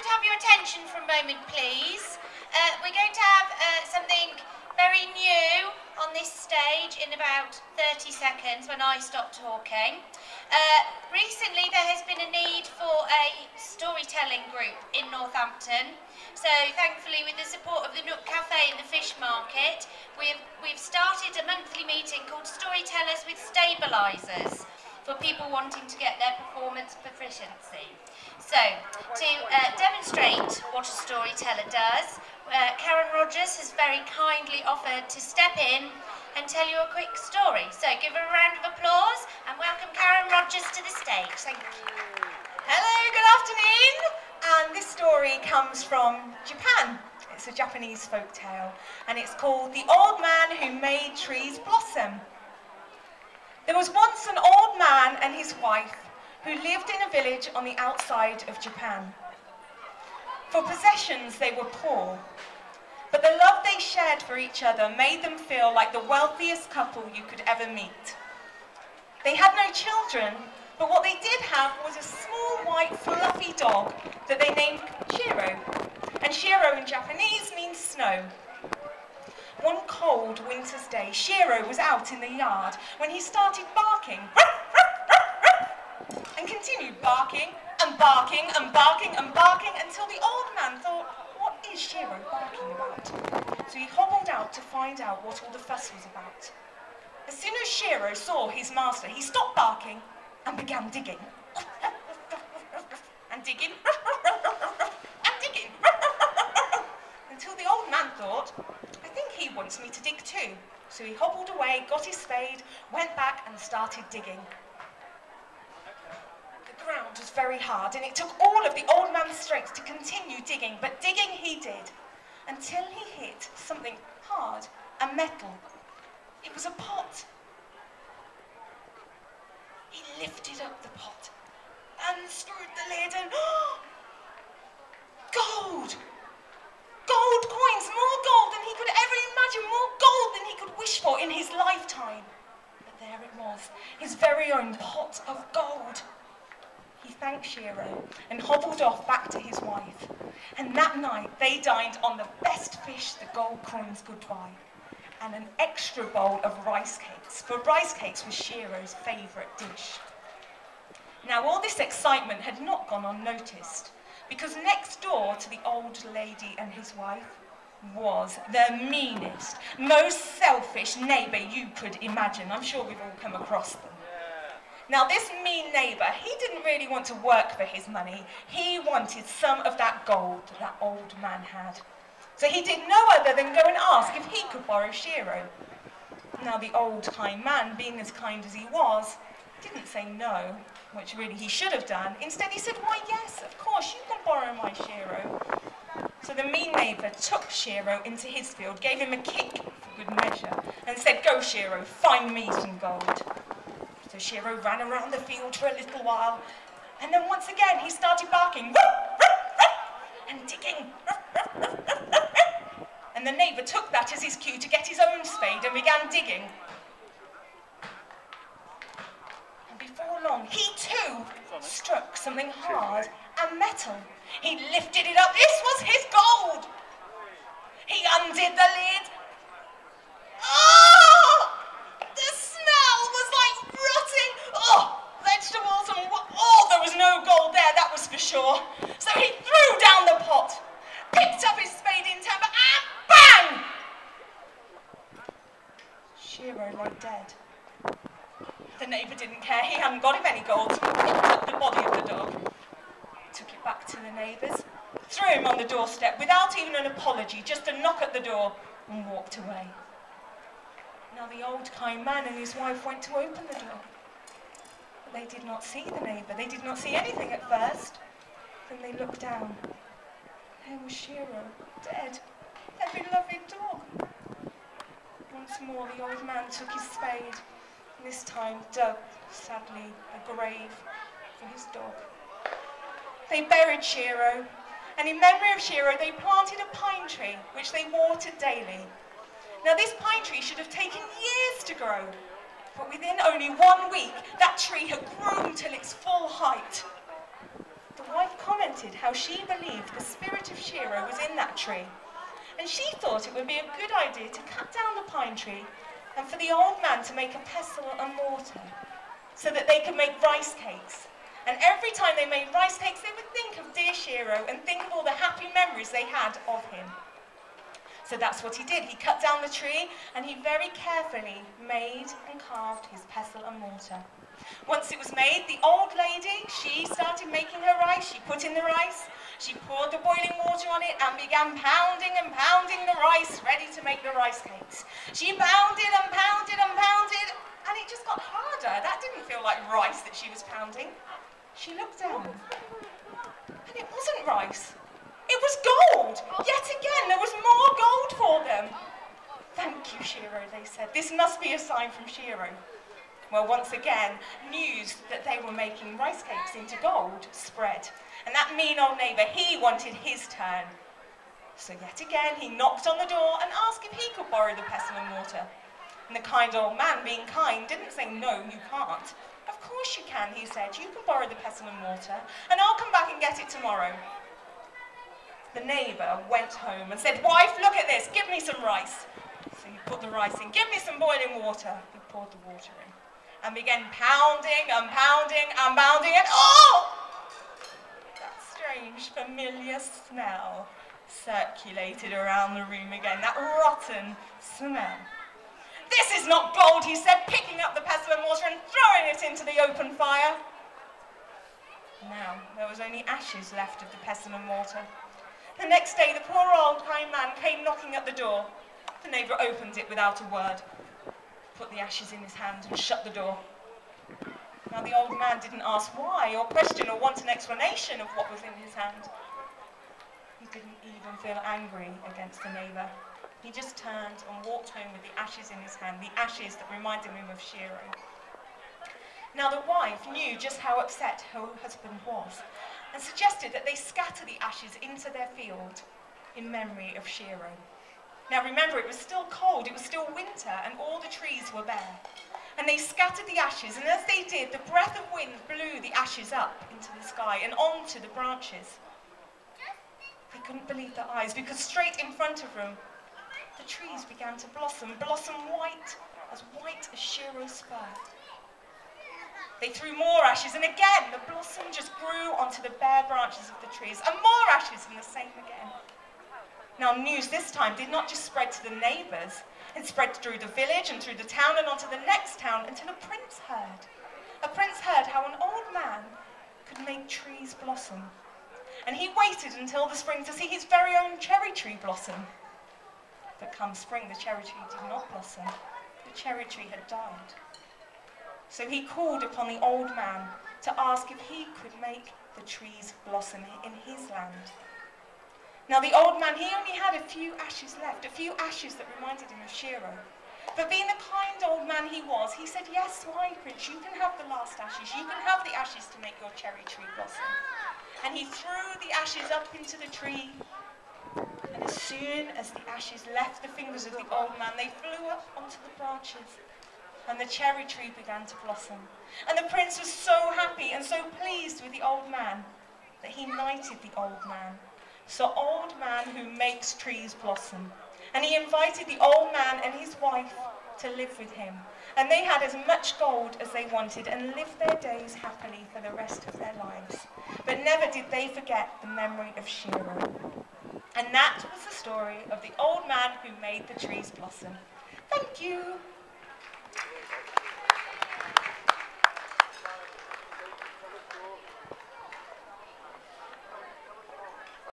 could have your attention for a moment, please. We're going to have something very new on this stage in about 30 seconds when I stop talking. Recently there has been a need for a storytelling group in Northampton. So thankfully, with the support of the Nook Cafe and the Fish Market, we've started a monthly meeting called Storytellers with Stabilisers for people wanting to get their performance proficiency. So, to demonstrate what a storyteller does, Karen Rogers has very kindly offered to step in and tell you a quick story. So give her a round of applause and welcome Karen Rogers to the stage. Thank you. Hello, good afternoon. And this story comes from Japan. It's a Japanese folk tale and it's called The Old Man Who Made Trees Blossom. There was once an old man and his wife who lived in a village on the outside of Japan. For possessions, they were poor, but the love they shared for each other made them feel like the wealthiest couple you could ever meet. They had no children, but what they did have was a small, white, fluffy dog that they named Shiro, and Shiro in Japanese means snow. One cold winter's day, Shiro was out in the yard when he started barking, and continued barking and barking and barking and barking until the old man thought, what is Shiro barking about? So he hobbled out to find out what all the fuss was about. As soon as Shiro saw his master, he stopped barking and began digging. And digging, and digging, until the old man thought, I think he wants me to dig too. So he hobbled away, got his spade, went back and started digging. The ground was very hard and it took all of the old man's strength to continue digging, but digging he did, until he hit something hard and metal. It was a pot. He lifted up the pot, unscrewed the lid and gold! Gold coins, more gold than he could ever imagine, more gold than he could wish for in his lifetime. But there it was, his very own pot of gold. He thanked Shiro and hobbled off back to his wife. And that night they dined on the best fish the gold coins could buy, and an extra bowl of rice cakes, for rice cakes was Shiro's favourite dish. Now all this excitement had not gone unnoticed, because next door to the old lady and his wife was the meanest, most selfish neighbour you could imagine. I'm sure we've all come across them. Now this mean neighbour, he didn't really want to work for his money. He wanted some of that gold that old man had. So he did no other than go and ask if he could borrow Shiro. Now the old kind man, being as kind as he was, didn't say no, which really he should have done. Instead he said, why yes, of course, you can borrow my Shiro. So the mean neighbour took Shiro into his field, gave him a kick for good measure, and said, go Shiro, find me some gold. So Shiro ran around the field for a little while, and then once again he started barking, and digging. And the neighbour took that as his cue to get his own spade and began digging. And before long, he too struck something hard and metal. He lifted it up. This was his gold. He undid the lid. Oh! The smell was like rotting. Oh, vegetables and there was no gold there, that was for sure. So he threw down the pot, picked up his spade in temper, and bang! Shiro lay dead. The neighbour didn't care, he hadn't got him any gold, so he picked up the body of the dog, took it back to the neighbours, threw him on the doorstep without even an apology, just a knock at the door, and walked away. Now the old kind man and his wife went to open the door, but they did not see the neighbour, they did not see anything at first. Then they looked down. There was Shiro, dead, their beloved dog. Once more the old man took his spade, and this time dug, sadly, a grave for his dog. They buried Shiro, and in memory of Shiro they planted a pine tree, which they watered daily. Now this pine tree should have taken years to grow, but within only 1 week that tree had grown till its full height. The wife commented how she believed the spirit of Shiro was in that tree, and she thought it would be a good idea to cut down the pine tree and for the old man to make a pestle and mortar so that they could make rice cakes. And every time they made rice cakes, they would think of dear Shiro and think of all the happy memories they had of him. So that's what he did. He cut down the tree and he very carefully made and carved his pestle and mortar. Once it was made, the old lady, she started making her rice. She put in the rice, she poured the boiling water on it and began pounding and pounding the rice, ready to make the rice cakes. She pounded and pounded and pounded, and it just got harder. That didn't feel like rice that she was pounding. She looked down, and it wasn't rice. It was gold! Yet again, there was more gold for them. Thank you, Shiro, they said. This must be a sign from Shiro. Well, once again, news that they were making rice cakes into gold spread. And that mean old neighbour, he wanted his turn. So yet again, he knocked on the door and asked if he could borrow the pestle and mortar. And the kind old man, being kind, didn't say, no, you can't. Of course you can, he said. You can borrow the pestle and mortar, and I'll come back and get it tomorrow. The neighbour went home and said, wife, look at this, give me some rice. So he put the rice in, give me some boiling water. He poured the water in and began pounding and pounding and pounding, and oh! That strange, familiar smell circulated around the room again, that rotten smell. This is not gold, he said, picking up the pestle and mortar and throwing it into the open fire. Now, there was only ashes left of the pestle and mortar. The next day, the poor old kind man came knocking at the door. The neighbour opened it without a word, put the ashes in his hand and shut the door. Now, the old man didn't ask why or question or want an explanation of what was in his hand. He didn't even feel angry against the neighbour. He just turned and walked home with the ashes in his hand, the ashes that reminded him of Shiro. Now, the wife knew just how upset her husband was, and suggested that they scatter the ashes into their field in memory of Shiro. Now remember, it was still cold, it was still winter, and all the trees were bare. And they scattered the ashes, and as they did, the breath of wind blew the ashes up into the sky and onto the branches. They couldn't believe their eyes, because straight in front of them, the trees began to blossom white as Shiro's spur. They threw more ashes, and again the blossom just grew onto the bare branches of the trees, and more ashes, and the same again. Now news this time did not just spread to the neighbours, it spread through the village and through the town and onto the next town until a prince heard. A prince heard how an old man could make trees blossom. And he waited until the spring to see his very own cherry tree blossom. But come spring, the cherry tree did not blossom. The cherry tree had died. So he called upon the old man to ask if he could make the trees blossom in his land. Now the old man, he only had a few ashes left, a few ashes that reminded him of Shiro. But being the kind old man he was, he said, yes, why, Prince, you can have the last ashes, you can have the ashes to make your cherry tree blossom. And he threw the ashes up into the tree, and as soon as the ashes left the fingers of the old man, they flew up onto the branches. And the cherry tree began to blossom. And the prince was so happy and so pleased with the old man that he knighted the old man. So old man who makes trees blossom. And he invited the old man and his wife to live with him. And they had as much gold as they wanted and lived their days happily for the rest of their lives. But never did they forget the memory of Shiro. And that was the story of the old man who made the trees blossom. Thank you.